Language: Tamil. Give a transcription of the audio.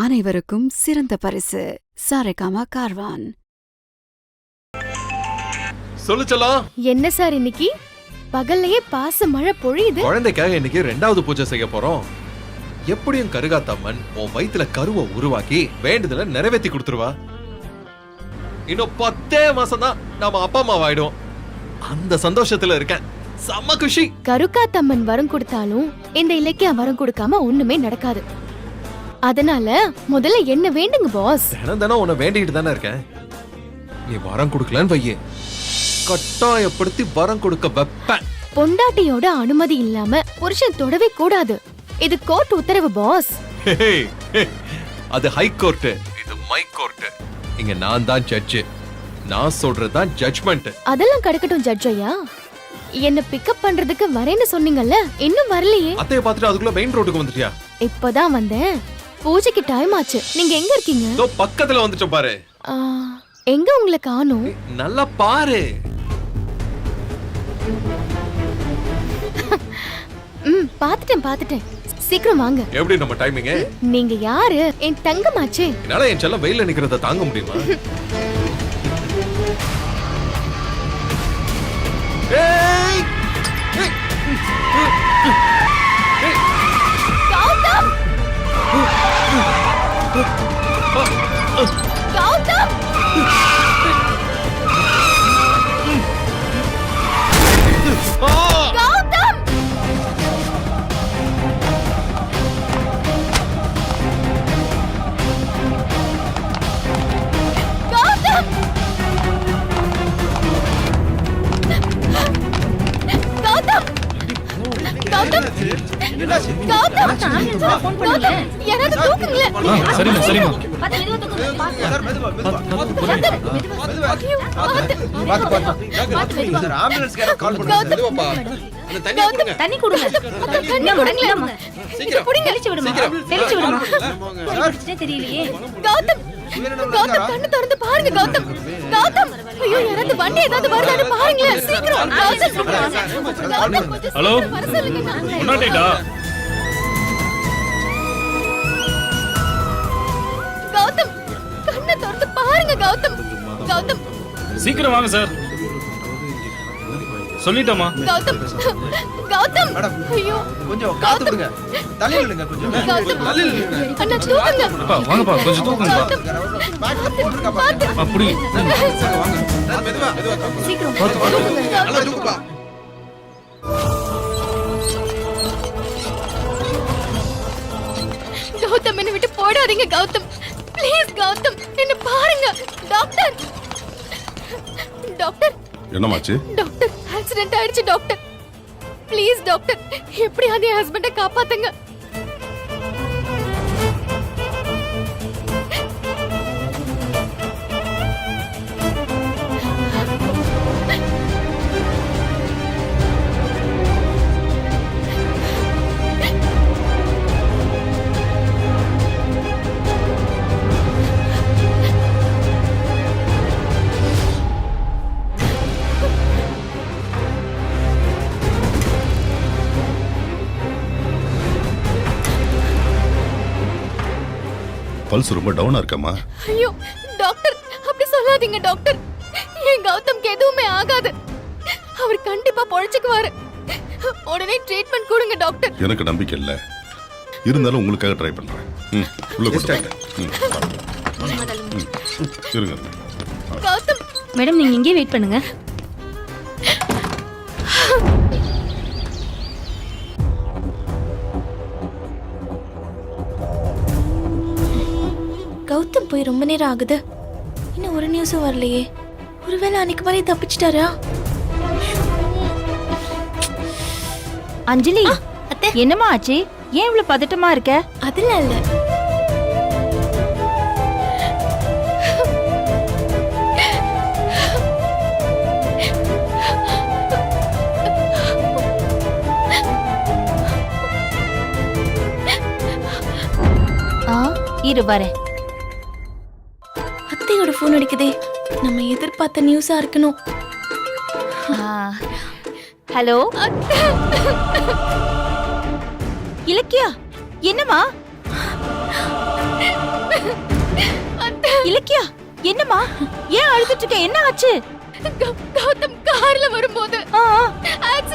அனைவருக்கும் சிறந்த பரிசு சாரேகாமா கார்வான். சொல்லு செல்லம். என்ன சார் இன்னைக்கு பகல்லையே பாச மழை பொழியுது? குழந்தைக்காக இன்னைக்கு 2வது பூஜை செய்ய போறோம். எப்படியும் கருகாத்தம்மன் உன் வயித்துல கருவை உருவாக்கி வேண்டுதல நிறைவேற்றி கொடுத்துருவா. இன்னும் 10 மாசம் தான் நாம அப்பா அம்மா ஆயிடும். அந்த சந்தோஷத்துல இருக்கேன். செம்ம குஷி. கருக்காத்தம்மன் வரம் கொடுத்தாலும் இந்த இலக்கியா வரம் கொடுக்காம ஒண்ணுமே நடக்காது. அதனால முதல்ல என்ன வேண்டுங்க பாஸ். தினம் உன்னை வேண்டிட்டு தானே இருக்கேன். நீ வரம் கொடுக்கலன்னு வையே, கட்டாயப்படுத்தி வரம் கொடுக்க வைப்பேன். பொண்டாட்டியோட அனுமதி இல்லாம புருஷன் தொடவே கூடாது. இது கோர்ட் உத்தரவு பாஸ். அது ஹை கோர்ட், இது மை கோர்ட். இங்க நான் தான் ஜட்ஜ். நான் சொல்றதுதான் ஜட்ஜ்மெண்ட். அதெல்லாம் கடக்கட்டும் ஜட்ஜ் ஐயா. என்ன பிக்கப் பண்றதுக்கு வரேன்னு சொன்னீங்கல்ல, இன்னும் வரலையே. அத்தைய பார்த்துட்டு அதுக்குள்ள மெயின் ரோட்டுக்கு வந்துட்டியா? இப்பதான் வந்தேன். பூஜைக்கு டைம் ஆச்சு. நீங்க எங்க இருக்கீங்க? இதோ பக்கத்துல வந்துட்ட பாரு. எங்க உங்களை காணோம்? நல்லா பாரு. பாத்துட்டேன். சீக்கிரம் வாங்க. எப்படி நம்ம டைமிங்? நீங்க யாரு? என் தங்கமாச்சே. என்னால என் செல்லம் வெயில்ல நிக்கிறத தாங்க முடியுமா? ஏய்! கௌதம்! கௌதம்! கௌதம்! கௌதம்! கௌதம்! கௌதம்! கௌதம்! யாராவது தூக்குங்களேன். சரிம்மா. தண்ணி கொடுங்க. தெரியலையே. கௌதம் கண்ணு திறந்து பாருங்க. கௌதம் ஐயோ, யாராவது வண்டி ஏதாவது வருதான்னு பாருங்களேன். சீக்கிரம் ஹலோ, முன்னாடிடா. கௌதம் கண்ணு திறந்து பாருங்க. கௌதம் சீக்கிரம் வாங்க சார். சொல்லிட்டோமா? கௌதம் ஐயோ, கொஞ்சம் காத்து விடுங்க. தள்ளி நில்லுங்க கொஞ்சம். தள்ளி நில்லுங்க. அண்ணா தூக்குங்க. அப்பா வாங்கப்பா, கொஞ்சம் தூக்குங்க. அப்படி வாங்க. மெதுவா சீக்கிரம் நல்லா தூக்குப்பா. கௌதம் என்ன விட்டு போடாதீங்க. கௌதம் ப்ளீஸ். கௌதம் என்ன பாருங்க. டாக்டர் என்னமாச்சு? டாக்டர் ஆக்சிடென்ட் ஆயிடுச்சு டாக்டர். ப்ளீஸ் டாக்டர், எப்படியாவது என் ஹஸ்பண்டை காப்பாத்துங்க. பல்ஸ் ரொம்ப டவுனா இருக்கமா? ஐயோ டாக்டர், அப்படி சொல்லாதீங்க டாக்டர். என் கௌதம்க்கு எதுவுமே ஆகாது. அவர் கண்டிப்பா பொழைச்சுக்குவாரு. உடனே ட்ரீட்மெண்ட் கொடுங்க டாக்டர். எனக்கு நம்பிக்கை இல்ல, இருந்தாலும் உங்களுக்காக ட்ரை பண்றேன். உள்ள போங்க. இருங்க. கௌதம் மேடம், நீங்க இங்கே வெயிட் பண்ணுங்க. கௌதம் போய் ரொம்ப நேரம் ஆகுது. இன்னும் ஒரு நியூஸும் வரலையே. ஒருவேளை அன்னைக்கு மாதிரி தப்பிச்சிட்டாரா? அஞ்சலி, என்னமா ஆச்சு? ஏன் இவ்வளவு பதட்டமா இருக்க? அதெல்லாம் இல்ல. இரு வரேன். அத்தையோட போன் அடிக்குதே. நம்ம எதிர்பார்த்த நியூஸா இருக்கணும். ஹலோ இலக்கியா, என்னமா? இலக்கியா என்னம்மா ஏன் அழுதுட்டு இருக்க? என்ன ஆச்சு? கௌதம் கார்ல வரும்போது ஆ, ஆ. ஆக்சிடென்ட்